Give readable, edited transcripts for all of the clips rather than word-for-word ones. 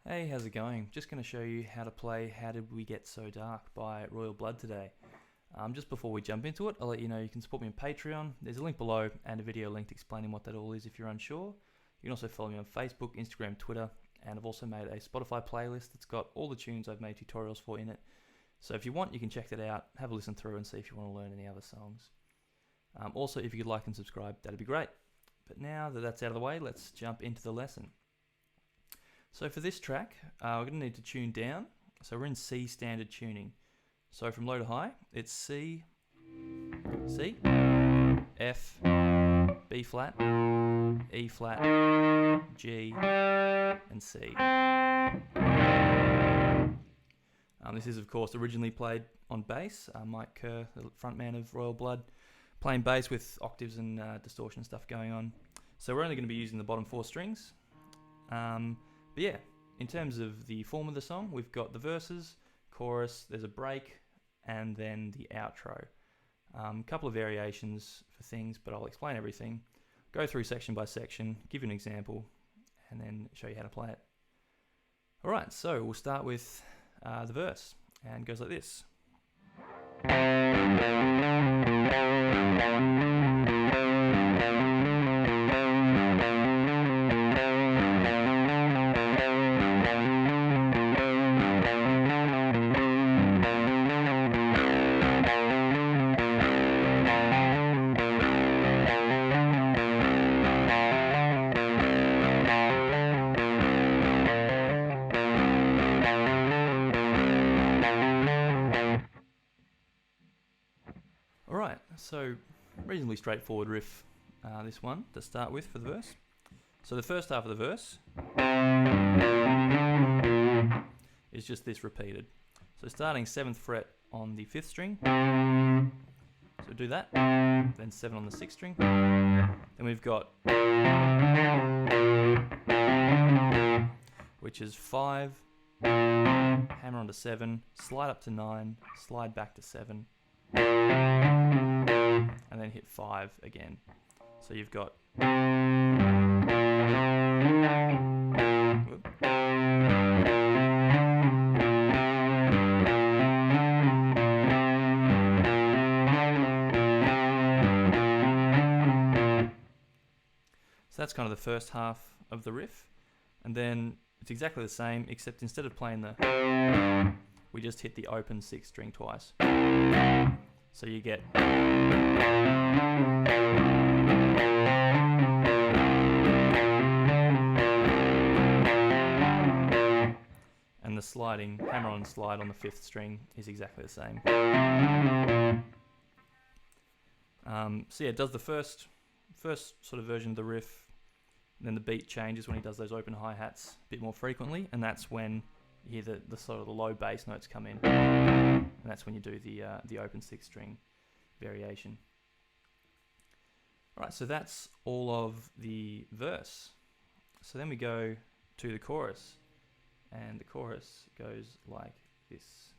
Hey, how's it going? Just going to show you how to play How Did We Get So Dark by Royal Blood today. Just before we jump into it, I'll let you know you can support me on Patreon. There's a link below and a video link explaining what that all is if you're unsure. You can also follow me on Facebook, Instagram, Twitter, and I've also made a Spotify playlist that's got all the tunes I've made tutorials for in it. So if you want, you can check that out, have a listen through and see if you want to learn any other songs. Also, if you could like and subscribe, that'd be great. But now that that's out of the way, let's jump into the lesson. So for this track, we're going to need to tune down. So we're in C standard tuning. So from low to high, it's C, C, F, B flat, E flat, G, and C. This is of course originally played on bass. Mike Kerr, the frontman of Royal Blood, playing bass with octaves and distortion stuff going on. So we're only going to be using the bottom four strings. But yeah, in terms of the form of the song, we've got the verses, chorus, there's a break, and then the outro. A couple of variations for things, but I'll explain everything. Go through section by section, give you an example, and then show you how to play it. Alright, so we'll start with the verse, and it goes like this. Alright, so reasonably straightforward riff, this one, to start with for the verse. So the first half of the verse is just this repeated. So starting 7th fret on the 5th string, so do that, then 7 on the 6th string, then we've got, which is 5, hammer onto 7, slide up to 9, slide back to 7, and then hit 5 again. So you've got so that's kind of the first half of the riff, and then it's exactly the same except instead of playing the, we just hit the open 6th string twice. So you get and the sliding hammer on slide on the 5th string is exactly the same. So yeah, it does the first sort of version of the riff, and then the beat changes when he does those open hi-hats a bit more frequently, and that's when you hear the sort of the low bass notes come in, and that's when you do the open 6th string variation. Alright, so that's all of the verse. So then we go to the chorus, and the chorus goes like this.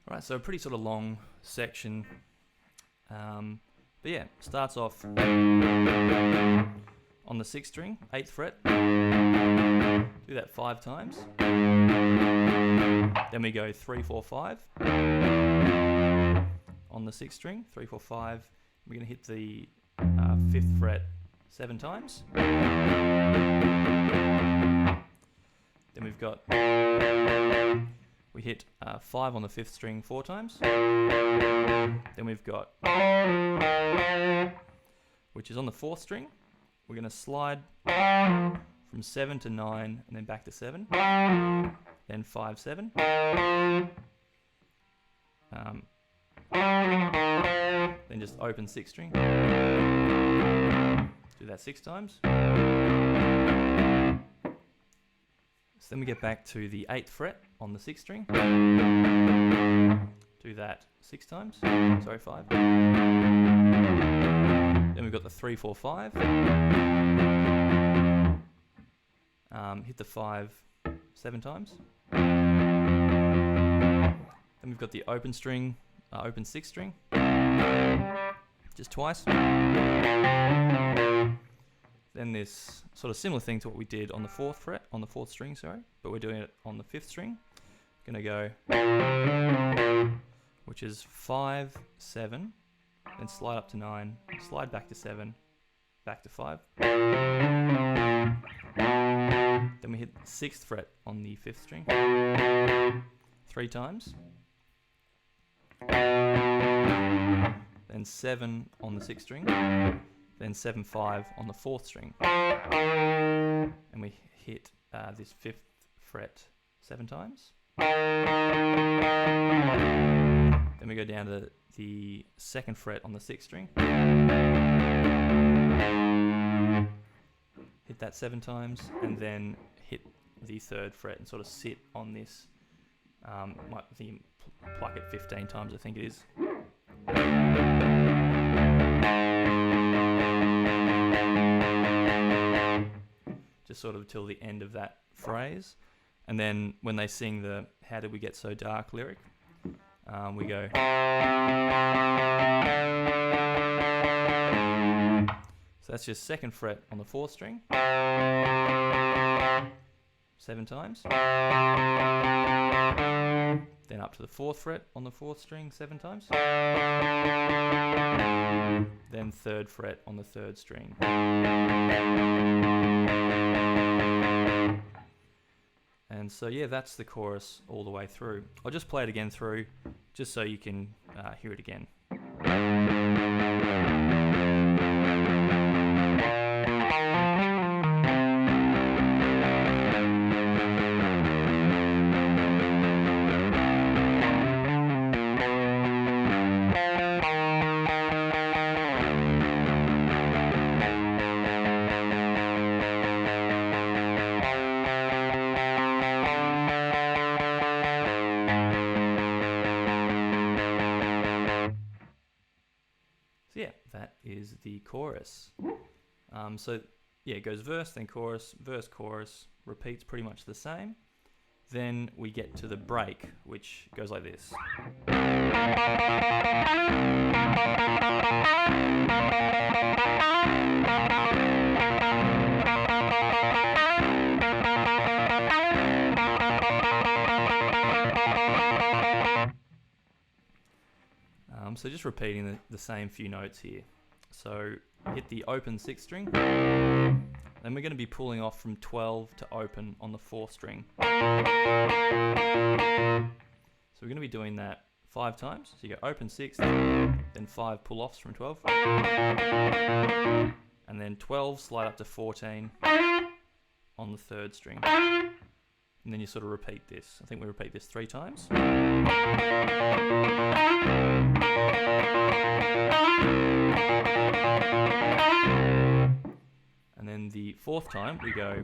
Alright, so a pretty sort of long section, but yeah, starts off on the 6th string, 8th fret, do that 5 times, then we go 3, 4, 5, on the 6th string, 3, 4, 5, we're going to hit the 5th fret 7 times, then we've got, we hit 5 on the 5th string 4 times, then we've got, which is on the 4th string, we're going to slide from 7 to 9 and then back to 7, then 5, 7, then just open 6th string, do that 6 times, So then we get back to the 8th fret on the 6th string. Do that 6 times. Sorry, 5. Then we've got the 3, 4, 5. Hit the 5 7 times. Then we've got the open string, open 6th string, just twice. Then this sort of similar thing to what we did on the 4th fret, on the 4th string, sorry, but we're doing it on the 5th string. Gonna go, which is 5, 7, then slide up to 9, slide back to 7, back to 5. Then we hit the 6th fret on the 5th string 3 times. Then 7 on the 6th string. Then 7, 5 on the 4th string. And we hit this 5th fret 7 times. Then we go down to the 2nd fret on the 6th string. Hit that 7 times, and then hit the 3rd fret and sort of sit on this. Pluck it 15 times, I think it is. Just sort of till the end of that phrase. And then when they sing the "How Did We Get So Dark" lyric, we go. So that's just 2nd fret on the 4th string, 7 times. Then up to the 4th fret on the 4th string 7 times. Then 3rd fret on the 3rd string. And so yeah, that's the chorus all the way through. I'll just play it again through, just so you can hear it again. Yeah, that is the chorus. So yeah, it goes verse, then chorus, verse, chorus, repeats pretty much the same. Then we get to the break, which goes like this. So just repeating the same few notes here. So hit the open 6th string. Then we're going to be pulling off from 12 to open on the 4th string. So we're going to be doing that 5 times. So you go open 6th, then 5 pull offs from 12. And then 12 slide up to 14 on the 3rd string. And then you sort of repeat this. I think we repeat this 3 times. And then the 4th time we go,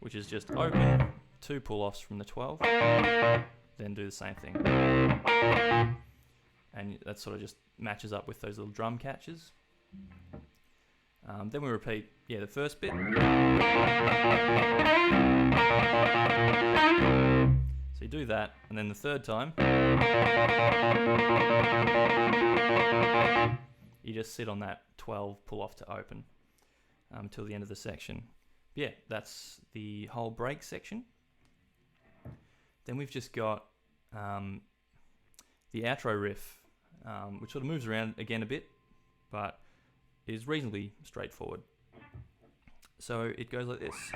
which is just open, 2 pull-offs from the 12, then do the same thing. And that sort of just matches up with those little drum catches. Then we repeat, the first bit. So you do that, and then the 3rd time, you just sit on that 12 pull off to open till the end of the section. But yeah, that's the whole break section. Then we've just got the outro riff, which sort of moves around again a bit, but is reasonably straightforward. So it goes like this.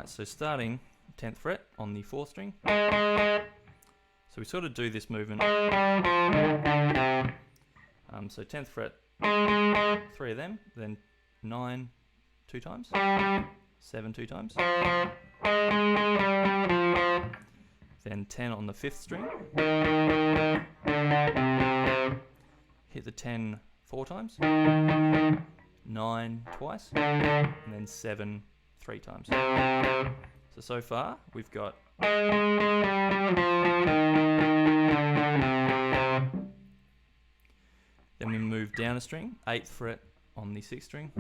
Alright, so starting 10th fret on the 4th string. So we sort of do this movement. So 10th fret, 3 of them, then 9 2 times, 7 2 times, then 10 on the 5th string, hit the 10 4 times, 9 twice, and then 7 3 times. So far we've got then we move down a string, 8th fret on the 6th string.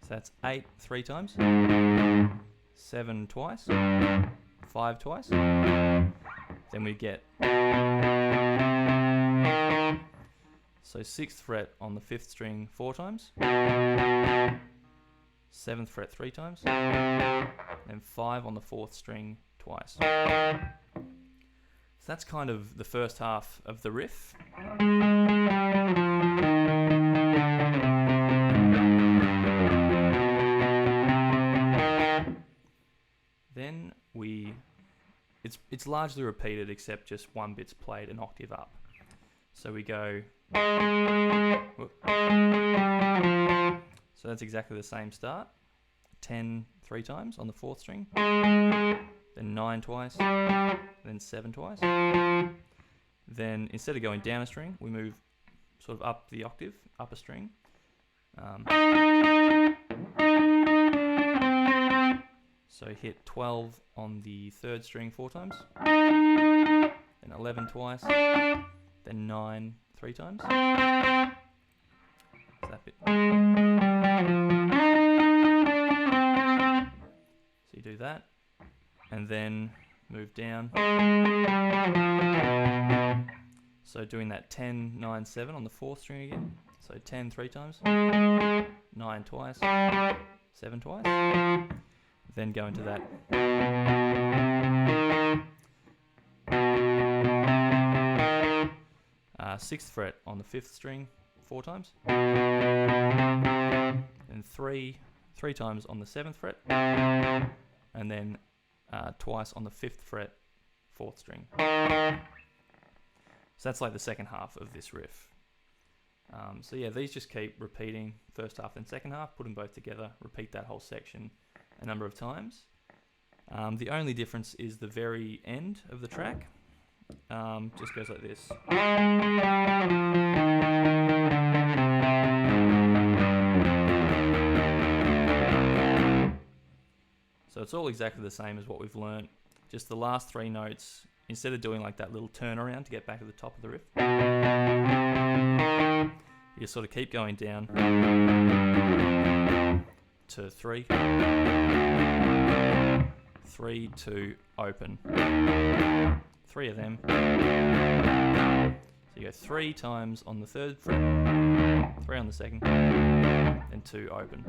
So that's 8 3 times, 7 twice, 5 twice. Then we get so 6th fret on the 5th string 4 times, 7th fret 3 times, and 5 on the 4th string twice. So that's kind of the first half of the riff. Then it's largely repeated except just one bit's played an octave up. So we go, so that's exactly the same start. 10 3 times on the 4th string, then 9 twice, then 7 twice. Then instead of going down a string, we move sort of up the octave, up a string. So hit 12 on the 3rd string 4 times, then 11 twice, then 9 3 times. So that bit. So you do that, and then move down. So doing that 10 9 7 on the 4th string again. So 10 3 times, 9 twice, 7 twice. Then go into that. 6th fret on the 5th string 4 times, and 3 times on the 7th fret, and then twice on the 5th fret 4th string. So that's like the second half of this riff. So yeah, these just keep repeating, first half and second half, put them both together, repeat that whole section a number of times. The only difference is the very end of the track. Just goes like this. So it's all exactly the same as what we've learnt, just the last 3 notes, instead of doing like that little turnaround to get back to the top of the riff, you just sort of keep going down to 3, 3 2 open, 3 of them. So you go 3 times on the 3rd fret, 3 on the 2nd, then 2 open,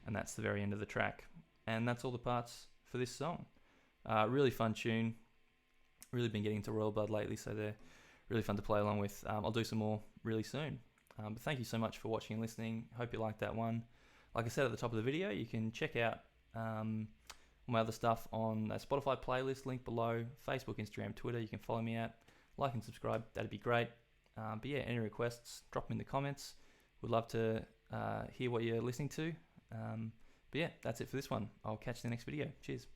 and that's the very end of the track. And that's all the parts for this song. Really fun tune. Really been getting into Royal Blood lately, so they're really fun to play along with. I'll do some more really soon. But thank you so much for watching and listening. Hope you liked that one. Like I said at the top of the video, you can check out my other stuff on a Spotify playlist, link below, Facebook, Instagram, Twitter. You can follow me at, like and subscribe. That'd be great. But yeah, any requests, drop them in the comments. Would love to hear what you're listening to. But yeah, that's it for this one. I'll catch you in the next video. Cheers.